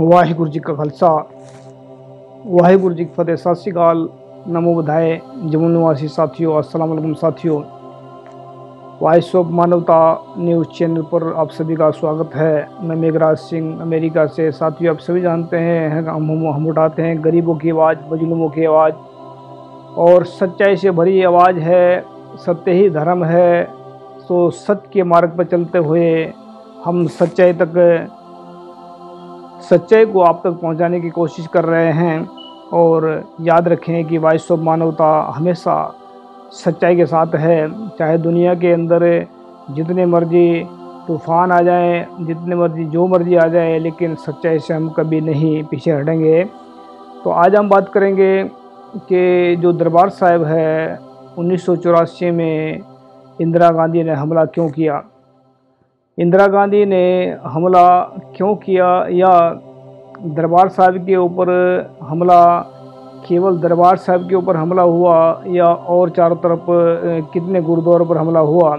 वाहिगुरु जी का खालसा वाहिगुरु जी की फतेह। सत श्री अकाल, नमो बुधाए जम्मू निवासी साथियों, अस्सलाम वालेकुम साथियों। वॉइस ऑफ मानवता न्यूज़ चैनल पर आप सभी का स्वागत है। मैं मेघराज सिंह अमेरिका से। साथियों, आप सभी जानते हैं हम उठाते हैं गरीबों की आवाज़, मजलूमों की आवाज़, और सच्चाई से भरी आवाज़ है। सत्य ही धर्म है, तो सत्य के मार्ग पर चलते हुए हम सच्चाई को आप तक पहुंचाने की कोशिश कर रहे हैं। और याद रखें कि वॉइस ऑफ मानवता हमेशा सच्चाई के साथ है। चाहे दुनिया के अंदर जितने मर्जी तूफान आ जाए, जितने मर्जी जो मर्जी आ जाए, लेकिन सच्चाई से हम कभी नहीं पीछे हटेंगे। तो आज हम बात करेंगे कि जो दरबार साहिब है, 1984 में इंदिरा गांधी ने हमला क्यों किया। इंदिरा गांधी ने हमला क्यों किया, या दरबार साहिब के ऊपर हमला केवल दरबार साहिब के ऊपर हमला हुआ, या और चारों तरफ कितने गुरुद्वारों पर हमला हुआ।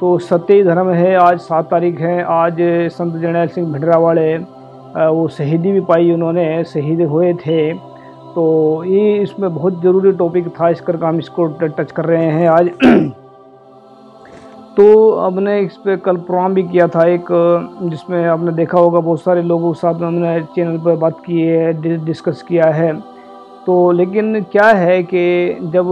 तो सत्य ही धर्म है। आज 7 तारीख है। आज संत जरनैल सिंह भिंडरावाले वो शहीदी भी पाई, उन्होंने शहीद हुए थे। तो ये इसमें बहुत ज़रूरी टॉपिक था, इस करके हम इसको टच कर रहे हैं आज। तो हमने इस पर कल प्रोग्राम भी किया था एक, जिसमें आपने देखा होगा बहुत सारे लोगों के साथ हमने चैनल पर बात की है, डिस्कस किया है। तो लेकिन क्या है कि जब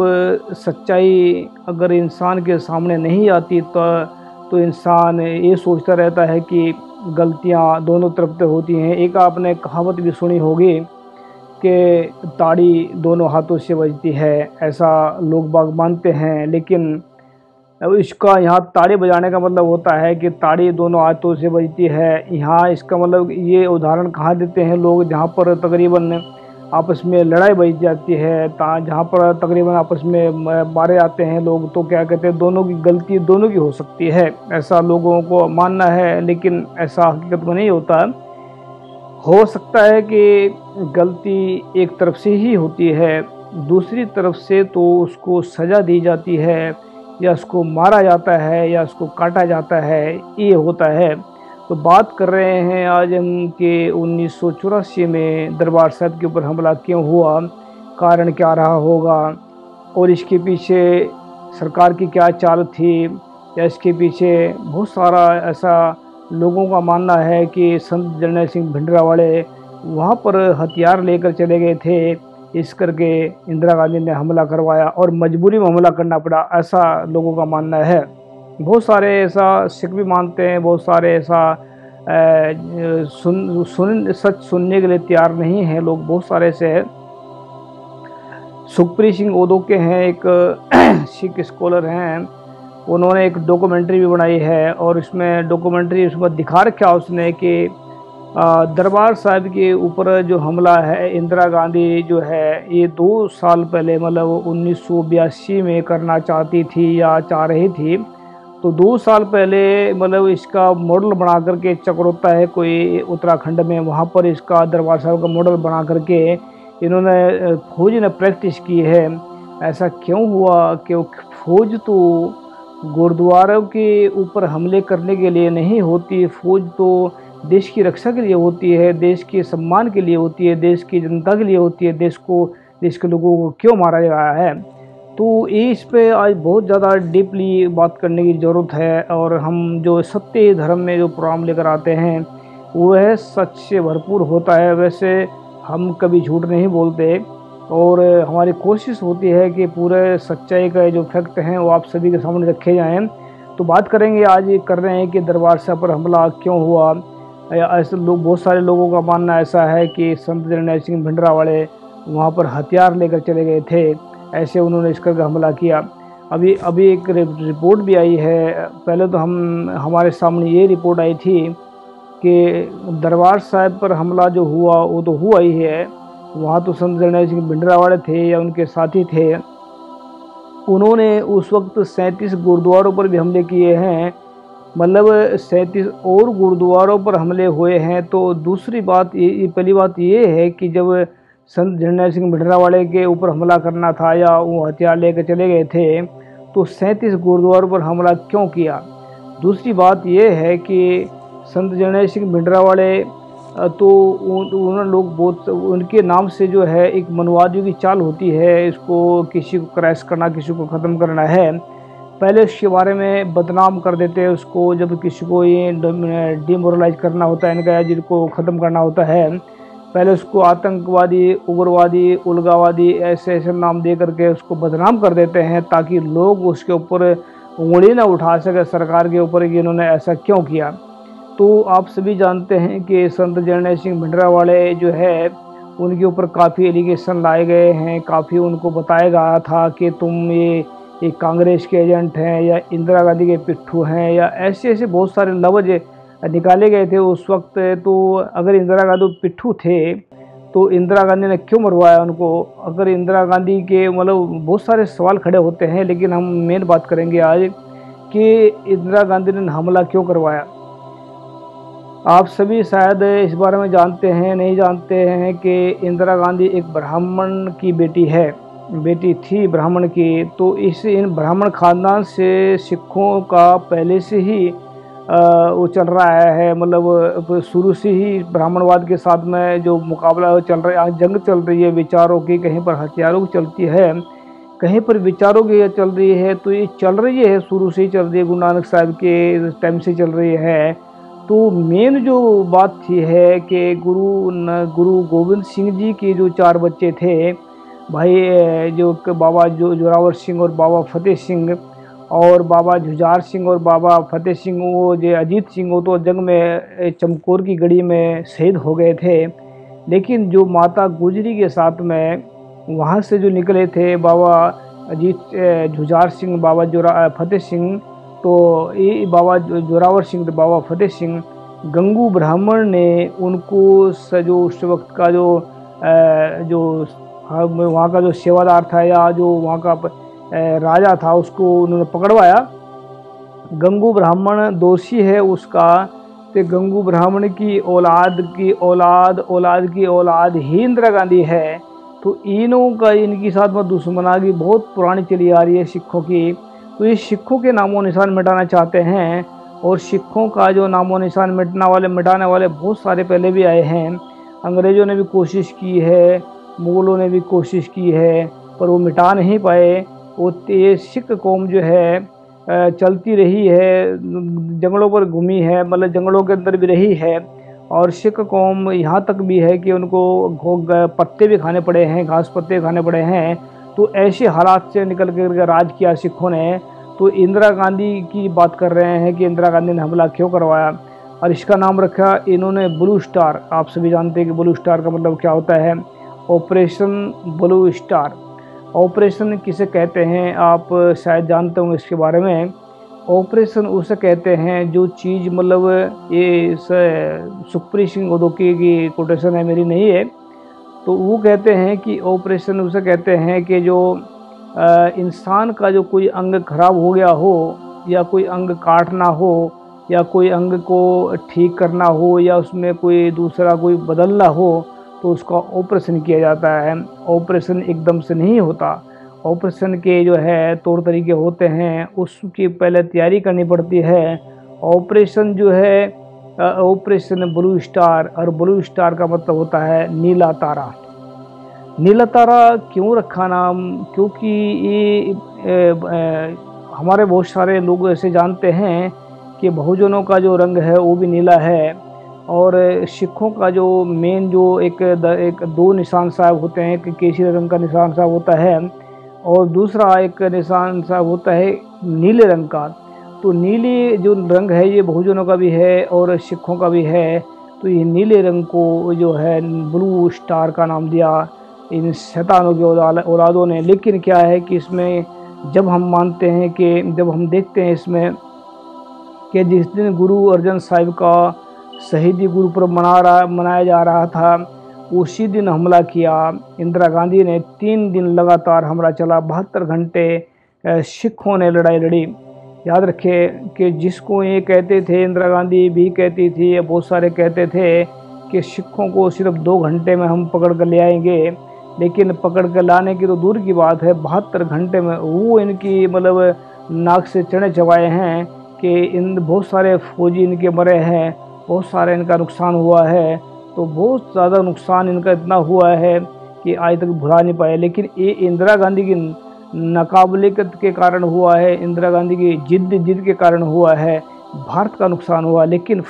सच्चाई अगर इंसान के सामने नहीं आती तो इंसान ये सोचता रहता है कि गलतियां दोनों तरफ से होती हैं। एक आपने कहावत भी सुनी होगी कि ताड़ी दोनों हाथों से बजती है, ऐसा लोग बाग मानते हैं। लेकिन अब इसका यहाँ ताड़ी बजाने का मतलब होता है कि ताड़ी दोनों हाथों से बजती है। यहाँ इसका मतलब ये उदाहरण कहाँ देते हैं लोग, जहाँ पर तकरीबन आपस में लड़ाई बज जाती है, जहाँ पर तकरीबन आपस में मारे जाते हैं लोग, तो क्या कहते हैं, दोनों की गलती दोनों की हो सकती है, ऐसा लोगों को मानना है। लेकिन ऐसा हकीकत में नहीं होता। हो सकता है कि गलती एक तरफ से ही होती है, दूसरी तरफ से तो उसको सज़ा दी जाती है, या उसको मारा जाता है, या उसको काटा जाता है, ये होता है। तो बात कर रहे हैं आज हम कि 1984 में दरबार साहिब के ऊपर हमला क्यों हुआ, कारण क्या रहा होगा, और इसके पीछे सरकार की क्या चाल थी, या इसके पीछे बहुत सारा ऐसा लोगों का मानना है कि संत जरनैल सिंह भिंडरावाले वहाँ पर हथियार लेकर चले गए थे, इस करके इंदिरा गांधी ने हमला करवाया और मजबूरी में हमला करना पड़ा, ऐसा लोगों का मानना है। बहुत सारे ऐसा सिख भी मानते हैं, बहुत सारे ऐसा सच सुनने के लिए तैयार नहीं है लोग। बहुत सारे ऐसे हैं। सुखप्रीत सिंह ओदोके हैं, एक सिख स्कॉलर हैं, उन्होंने एक डॉक्यूमेंट्री भी बनाई है, और इसमें डॉक्यूमेंट्री उसमें दिखा रखा उसने कि दरबार साहिब के ऊपर जो हमला है, इंदिरा गांधी जो है ये 2 साल पहले मतलब 1982 में करना चाहती थी या चाह रही थी। तो 2 साल पहले मतलब इसका मॉडल बना करके, चक्रोता है कोई उत्तराखंड में, वहाँ पर इसका दरबार साहिब का मॉडल बना करके इन्होंने फौज ने प्रैक्टिस की है। ऐसा क्यों हुआ कि फौज तो गुरुद्वारों के ऊपर हमले करने के लिए नहीं होती, फौज तो देश की रक्षा के लिए होती है, देश के सम्मान के लिए होती है, देश की जनता के लिए होती है। देश के लोगों को क्यों मारा जा रहा है। तो इस पे आज बहुत ज़्यादा डीपली बात करने की ज़रूरत है। और हम जो सत्य धर्म में जो प्रोग्राम लेकर आते हैं वह सच से भरपूर होता है। वैसे हम कभी झूठ नहीं बोलते, और हमारी कोशिश होती है कि पूरे सच्चाई का जो फैक्ट हैं वो आप सभी के सामने रखे जाएँ। तो बात करेंगे आज, ये कर रहे हैं कि दरबार साहिब पर हमला क्यों हुआ। ऐसे लोग, बहुत सारे लोगों का मानना ऐसा है कि संत जरनैल सिंह भिंडरावाले वहाँ पर हथियार लेकर चले गए थे, ऐसे उन्होंने इस करके हमला किया। अभी एक रिपोर्ट भी आई है। पहले तो हमारे सामने ये रिपोर्ट आई थी कि दरबार साहिब पर हमला जो हुआ वो तो हुआ ही है। वहाँ तो संत जरनैल सिंह भिंडरावाले थे या उनके साथी थे, उन्होंने उस वक्त 37 गुरुद्वारों पर भी हमले किए हैं। मतलब 37 और गुरुद्वारों पर हमले हुए हैं। तो दूसरी बात ये, पहली बात ये है कि जब संत जरनैल सिंह भिंडरावाले के ऊपर हमला करना था या वो हथियार लेकर चले गए थे, तो 37 गुरुद्वारों पर हमला क्यों किया। दूसरी बात ये है कि संत जरनैल सिंह भिंडरावाले तो उन लोग बहुत उनके नाम से जो है एक मनवादियों की चाल होती है, इसको किसी को क्रैश करना, किसी को ख़त्म करना है। पहले उसके बारे में बदनाम कर देते हैं उसको, जब किसी को ये डिमोरलाइज करना होता है, इनका जिनको ख़त्म करना होता है, पहले उसको आतंकवादी, उग्रवादी, उलगावादी ऐसे ऐसे नाम दे करके उसको बदनाम कर देते हैं, ताकि लोग उसके ऊपर उंगली ना उठा सके सरकार के ऊपर कि इन्होंने ऐसा क्यों किया। तो आप सभी जानते हैं कि संत जरनैल सिंह भिंडरावाले जो है उनके ऊपर काफ़ी एलिगेशन लाए गए हैं, काफ़ी उनको बताया गया था कि तुम ये कांग्रेस के एजेंट हैं या इंदिरा गांधी के पिट्ठू हैं, या ऐसे ऐसे बहुत सारे लफ्ज़ निकाले गए थे उस वक्त। तो अगर इंदिरा गांधी पिट्ठू थे तो इंदिरा गांधी ने क्यों मरवाया उनको? अगर इंदिरा गांधी के मतलब बहुत सारे सवाल खड़े होते हैं, लेकिन हम मेन बात करेंगे आज कि इंदिरा गांधी ने हमला क्यों करवाया। आप सभी शायद इस बारे में जानते हैं, नहीं जानते हैं कि इंदिरा गांधी एक ब्राह्मण की बेटी थी ब्राह्मण की। तो इन ब्राह्मण खानदान से सिखों का पहले से ही वो चल रहा है, मतलब शुरू से ही ब्राह्मणवाद के साथ में जो मुकाबला चल रहा है, जंग चल रही है विचारों की, कहीं पर हथियारों की चलती है, कहीं पर विचारों की चल रही है। तो ये चल रही है, शुरू से ही चल रही है, गुरु नानक साहब के टाइम से चल रही है। तो मेन जो बात थी है कि गुरु गोविंद सिंह जी के जो 4 बच्चे थे भाई, जो बाबा जोरावर सिंह और बाबा फतेह सिंह और बाबा जुझार सिंह और बाबा फतेह सिंह, वो जो अजीत सिंह, वो तो जंग में चमकौर की गढ़ी में शहीद हो गए थे। लेकिन जो माता गुजरी के साथ में वहाँ से जो निकले थे बाबा जुझार सिंह, बाबा फतेह सिंह, तो ये बाबा जोरावर सिंह, बाबा फतेह सिंह, गंगू ब्राह्मण ने उनको जो उस वक्त का जो वहाँ का जो सेवादार था या जो वहाँ का राजा था, उसको उन्होंने पकड़वाया। गंगू ब्राह्मण दोषी है उसका, तो गंगू ब्राह्मण की औलाद की औलाद ही इंदिरा गांधी है। तो इनों का इनकी साथ में दुश्मनागी बहुत पुरानी चली आ रही है सिखों की। तो ये सिखों के नामो निशान मिटाना चाहते हैं, और सिखों का जो नामो निशान मिटाने वाले बहुत सारे पहले भी आए हैं। अंग्रेज़ों ने भी कोशिश की है, मुग़लों ने भी कोशिश की है, पर वो मिटा नहीं पाए। वो ये सिख कौम जो है चलती रही है, जंगलों पर घूमी है, मतलब जंगलों के अंदर भी रही है। और सिख कौम यहाँ तक भी है कि उनको पत्ते भी खाने पड़े हैं, घास पत्ते खाने पड़े हैं। तो ऐसे हालात से निकल कर राज किया सिखों ने। तो इंदिरा गांधी की बात कर रहे हैं कि इंदिरा गांधी ने हमला क्यों करवाया, और इसका नाम रखा इन्होंने ब्लू स्टार। आप सभी जानते हैं कि ब्लू स्टार का मतलब क्या होता है, ऑपरेशन ब्लू स्टार। ऑपरेशन किसे कहते हैं आप शायद जानते होंगे इसके बारे में। ऑपरेशन उसे कहते हैं जो चीज़, मतलब ये सुखप्रीत सिंह उदोकी की कोटेशन है, मेरी नहीं है। तो वो कहते हैं कि ऑपरेशन उसे कहते हैं कि जो इंसान का जो कोई अंग खराब हो गया हो, या कोई अंग काटना हो, या कोई अंग को ठीक करना हो, या उसमें कोई दूसरा कोई बदलना हो, तो उसका ऑपरेशन किया जाता है। ऑपरेशन एकदम से नहीं होता, ऑपरेशन के जो है तौर तरीके होते हैं, उसकी पहले तैयारी करनी पड़ती है। ऑपरेशन जो है ऑपरेशन ब्लू स्टार, और ब्लू स्टार का मतलब होता है नीला तारा। नीला तारा क्यों रखा नाम? क्योंकि ये हमारे बहुत सारे लोग ऐसे जानते हैं कि बहुजनों का जो रंग है वो भी नीला है, और सिखों का जो मेन जो एक 2 निशान साहब होते हैं, एक केसरी रंग का निशान साहब होता है, और दूसरा एक निशान साहब होता है नीले रंग का। तो नीली जो रंग है ये बहुजनों का भी है और सिखों का भी है। तो ये नीले रंग को जो है ब्लू स्टार का नाम दिया इन शैतानों की औलादों ने। लेकिन क्या है कि इसमें जब हम मानते हैं कि जब हम देखते हैं इसमें कि जिस दिन गुरु अर्जन साहिब का शहीदी गुरुपर्व मनाया जा रहा था, उसी दिन हमला किया इंदिरा गांधी ने। 3 दिन लगातार हमला चला, 72 घंटे सिखों ने लड़ाई लड़ी। याद रखें कि जिसको ये कहते थे, इंदिरा गांधी भी कहती थी, बहुत सारे कहते थे कि सिखों को सिर्फ 2 घंटे में हम पकड़ कर ले आएंगे, लेकिन पकड़ कर लाने की तो दूर की बात है, 72 घंटे में वो इनकी मतलब नाक से चढ़े चबाए हैं कि इन बहुत सारे फौजी इनके मरे हैं, बहुत सारे इनका नुकसान हुआ है। तो बहुत ज़्यादा नुकसान इनका इतना हुआ है कि आज तक भुला नहीं पाए। लेकिन ये इंदिरा गांधी की नाकाबिलियत के कारण हुआ है, इंदिरा गांधी की जिद के कारण हुआ है, भारत का नुकसान हुआ। लेकिन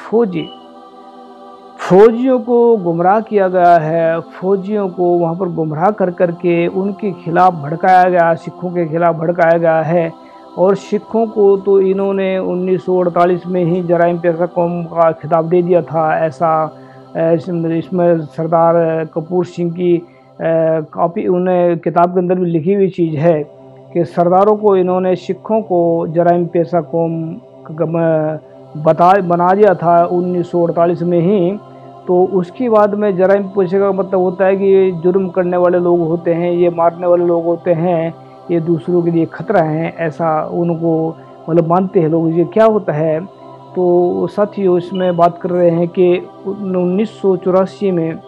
फौजियों को गुमराह किया गया है, फौजियों को वहाँ पर गुमराह कर करके उनके खिलाफ भड़काया गया, सिखों के खिलाफ भड़काया गया है। और सिखों को तो इन्होंने 1948 में ही जराइम पेशा कौम का खिताब दे दिया था। ऐसा इसमें सरदार कपूर सिंह की काफ़ी उन्हें किताब के अंदर भी लिखी हुई चीज़ है कि सरदारों को इन्होंने सिखों को जराइम पेशा कौम बना दिया था 1948 में ही। तो उसके बाद में जराइम पेशे का मतलब होता है कि ये जुर्म करने वाले लोग होते हैं, ये मारने वाले लोग होते हैं, ये दूसरों के लिए खतरा है, ऐसा उनको मतलब मानते हैं लोग। ये क्या होता है, तो साथियों इसमें बात कर रहे हैं कि 1984 में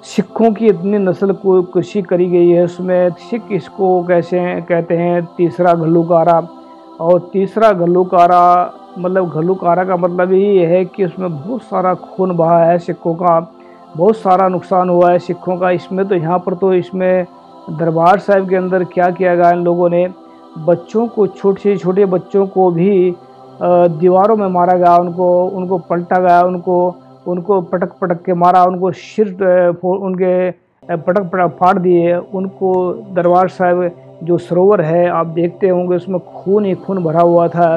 सिखों की इतनी नस्ल को कशी करी गई है, उसमें सिख इसको कैसे कहते हैं तीसरा घल्लूकारा। और तीसरा घल्लूकारा मतलब घल्लूकारा का मतलब ये है कि उसमें बहुत सारा खून बहा है सिखों का, बहुत सारा नुकसान हुआ है सिखों का। इसमें तो यहाँ पर तो इसमें दरबार साहिब के अंदर क्या किया गया इन लोगों ने, बच्चों को छोटे छोटे बच्चों को भी दीवारों में मारा गया, उनको पलटा गया, उनको पटक पटक के मारा, उनको सिर उनके पटक फाड़ दिए उनको। दरबार साहिब जो सरोवर है आप देखते होंगे उसमें खून ही खून भरा हुआ था।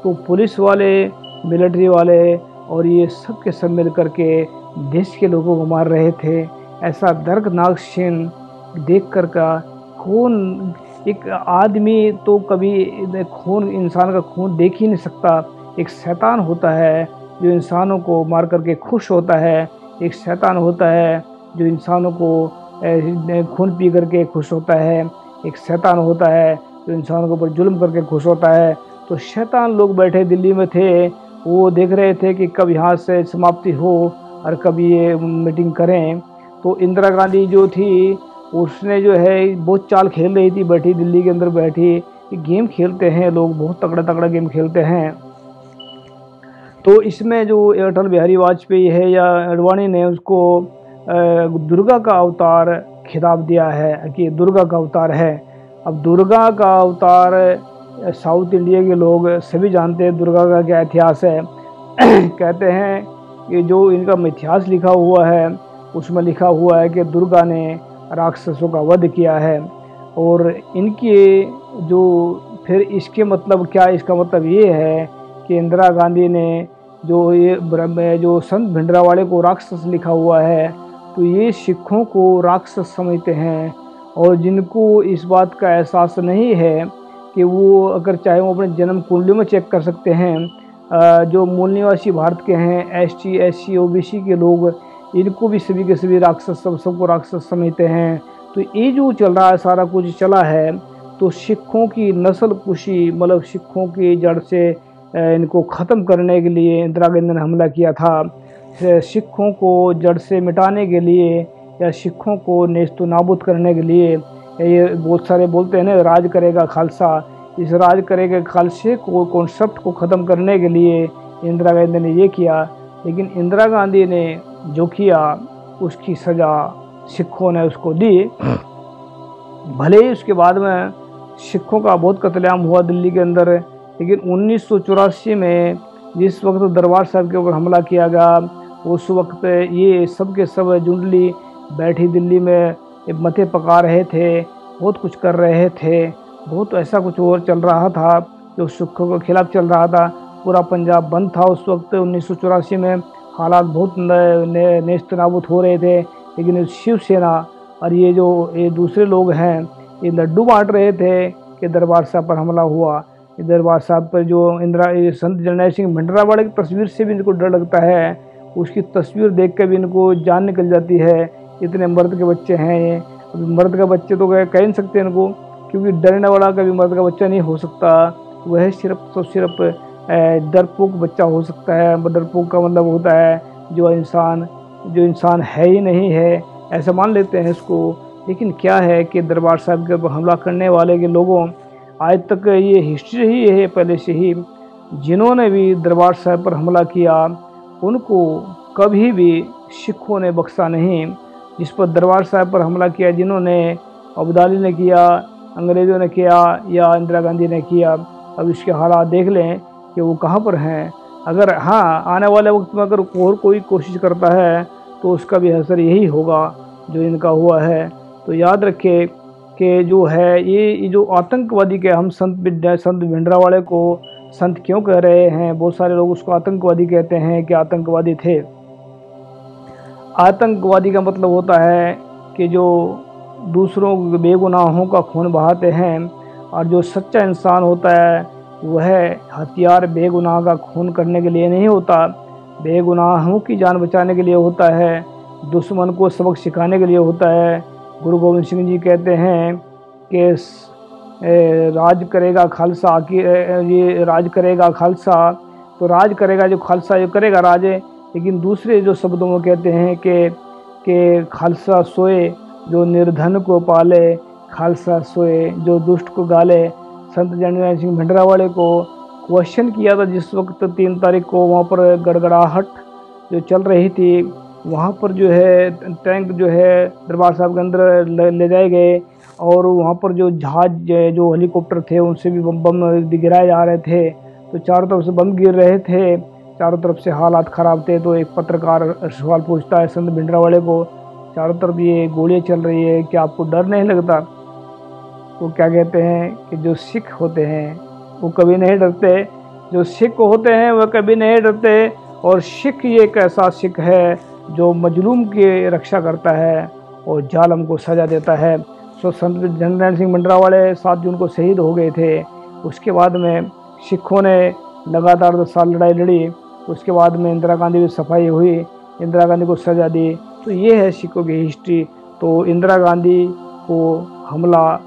तो पुलिस वाले, मिलिट्री वाले और ये सब के सब मिल करके देश के लोगों को मार रहे थे। ऐसा दर्दनाक सीन देख कर का खून, एक आदमी तो कभी खून, इंसान का खून देख ही नहीं सकता। एक शैतान होता है जो इंसानों को मार करके खुश होता है, एक शैतान होता है जो इंसानों को खून पी करके खुश होता है, एक शैतान होता है जो इंसानों के ऊपर जुल्म करके खुश होता है। तो शैतान लोग बैठे दिल्ली में थे, वो देख रहे थे कि कब यहाँ से समाप्ति हो और कब ये मीटिंग करें। तो इंदिरा गांधी जो थी उसने जो है बहुत चाल खेल रही थी, बैठी दिल्ली के अंदर बैठी। गेम खेलते हैं लोग, बहुत तगड़ा तगड़ा गेम खेलते हैं। तो इसमें जो अटल बिहारी वाजपेयी है या अडवाणी ने उसको दुर्गा का अवतार खिताब दिया है कि दुर्गा का अवतार है। अब दुर्गा का अवतार साउथ इंडिया के लोग सभी जानते हैं दुर्गा का क्या इतिहास है। कहते हैं कि जो इनका इतिहास लिखा हुआ है उसमें लिखा हुआ है कि दुर्गा ने राक्षसों का वध किया है। और इनके जो फिर इसके मतलब क्या, इसका मतलब ये है कि इंदिरा गांधी ने जो संत भिंडरावाले को राक्षस लिखा हुआ है, तो ये सिखों को राक्षस समझते हैं। और जिनको इस बात का एहसास नहीं है कि वो अगर चाहे वो अपने जन्म कुंडली में चेक कर सकते हैं, जो मूल निवासी भारत के हैं, ST SC OBC के लोग, इनको भी सभी के सभी राक्षस, सबको राक्षस समझते हैं। तो ये जो चल रहा है, सारा कुछ चला है, तो सिखों की नस्ल कुशी मतलब सिखों की जड़ से इनको ख़त्म करने के लिए इंदिरा गांधी ने हमला किया था। सिखों को जड़ से मिटाने के लिए या सिखों को नेस्तु नाबूद करने के लिए, ये बहुत सारे बोलते हैं ना राज करेगा खालसा, इस राज करेगा खालसे को कॉन्सेप्ट को ख़त्म करने के लिए इंदिरा गांधी ने ये किया। लेकिन इंदिरा गांधी ने जो किया उसकी सज़ा सिखों ने उसको दी। भले ही उसके बाद में सिखों का बहुत कत्लेआम हुआ दिल्ली के अंदर, लेकिन 1984 में जिस वक्त दरबार साहिब के ऊपर हमला किया गया, उस वक्त ये सब के सब जुंडली बैठी दिल्ली में मते पका रहे थे, बहुत कुछ कर रहे थे, बहुत ऐसा कुछ और चल रहा था जो सिखों के खिलाफ चल रहा था। पूरा पंजाब बंद था उस वक्त 1984 में, हालात बहुत नेस्त नाबूद हो रहे थे। लेकिन शिवसेना और ये दूसरे लोग हैं, ये लड्डू बांट रहे थे कि दरबार साहब पर हमला हुआ। दरबार साहब पर जो संत जरनैल सिंह भिंडरावाले की तस्वीर से भी इनको डर लगता है, उसकी तस्वीर देख कर भी इनको जान निकल जाती है। इतने मर्द के बच्चे हैं ये, मर्द का बच्चे तो कह नहीं सकते इनको, क्योंकि डरने वाला कभी मर्द का बच्चा नहीं हो सकता। वह सिर्फ डरपोक बच्चा हो सकता है। डरपोक का मतलब होता है जो इंसान है ही नहीं है, ऐसा मान लेते हैं इसको। लेकिन क्या है कि दरबार साहब के ऊपर हमला करने वाले के लोगों, आज तक ये हिस्ट्री ही है पहले से ही, जिन्होंने भी दरबार साहब पर हमला किया उनको कभी भी सिखों ने बख्शा नहीं। जिस पर दरबार साहब पर हमला किया, जिन्होंने अब्दाली ने किया, अंग्रेज़ों ने किया या इंदिरा गांधी ने किया, अब इसके हालात देख लें कि वो कहाँ पर हैं। अगर हाँ आने वाले वक्त में अगर और कोई कोशिश करता है तो उसका भी असर यही होगा जो इनका हुआ है। तो याद रखें कि जो है ये जो आतंकवादी के हम संत भिंडरावाले को संत क्यों कह रहे हैं, बहुत सारे लोग उसको आतंकवादी कहते हैं कि आतंकवादी थे। आतंकवादी का मतलब होता है कि जो दूसरों के बेगुनाहों का खून बहाते हैं, और जो सच्चा इंसान होता है वह हथियार बेगुनाह का खून करने के लिए नहीं होता, बेगुनाहों की जान बचाने के लिए होता है, दुश्मन को सबक सिखाने के लिए होता है। गुरु गोविंद सिंह जी कहते हैं कि राज करेगा खालसा की, ये राज करेगा खालसा, तो राज करेगा जो खालसा जो करेगा राज। लेकिन दूसरे जो शब्दों में कहते हैं कि खालसा सोए जो निर्धन को पाले, खालसा सोए जो दुष्ट को गाले। संत जर्नैल सिंह भिंडरावाले को क्वेश्चन किया था जिस वक्त 3 तारीख को वहाँ पर गड़गड़ाहट जो चल रही थी, वहाँ पर जो है टैंक जो है दरबार साहब के अंदर ले जाए गए, और वहाँ पर जो जहाज जो हेलीकॉप्टर थे उनसे भी बम गिराए जा रहे थे। तो चारों तरफ से बम गिर रहे थे, चारों तरफ से हालात ख़राब थे। तो एक पत्रकार सवाल पूछता है संत भिंडरावाले को, चारों तरफ ये गोलियाँ चल रही है, क्या आपको डर नहीं लगता? वो क्या कहते हैं कि जो सिख होते हैं वो कभी नहीं डरते, जो सिख होते हैं वह कभी नहीं डरते। और सिख ये एक ऐसा सिख है जो मजलूम की रक्षा करता है और जालिम को सजा देता है। सो संत जर्नैल सिंह भिंडरावाले 7 जून को शहीद हो गए थे। उसके बाद में सिखों ने लगातार 10 साल लड़ाई लड़ी। उसके बाद में इंदिरा गांधी की सफाई हुई, इंदिरा गांधी को सजा दी। तो ये है सिखों की हिस्ट्री। तो इंदिरा गांधी को हमला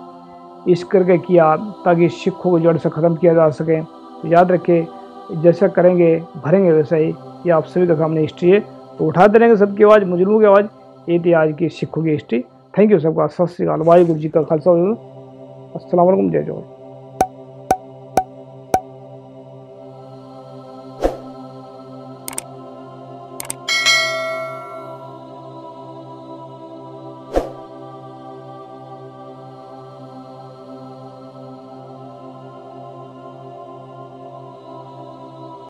इस करके किया ताकि सिखों को जड़ से ख़त्म किया जा सके। तो याद रखें जैसा करेंगे भरेंगे वैसा ही, ये आप सभी का सामने हिस्ट्री है। तो उठा देंगे सबकी आवाज़, मुजरिमों की आवाज़। ये थी आज की सिखों की हिस्ट्री। थैंक यू सबका। सत श्री अकाल। वाहिगुरू जी का खालसा, अस्सलाम वालेकुम, जय जोहर।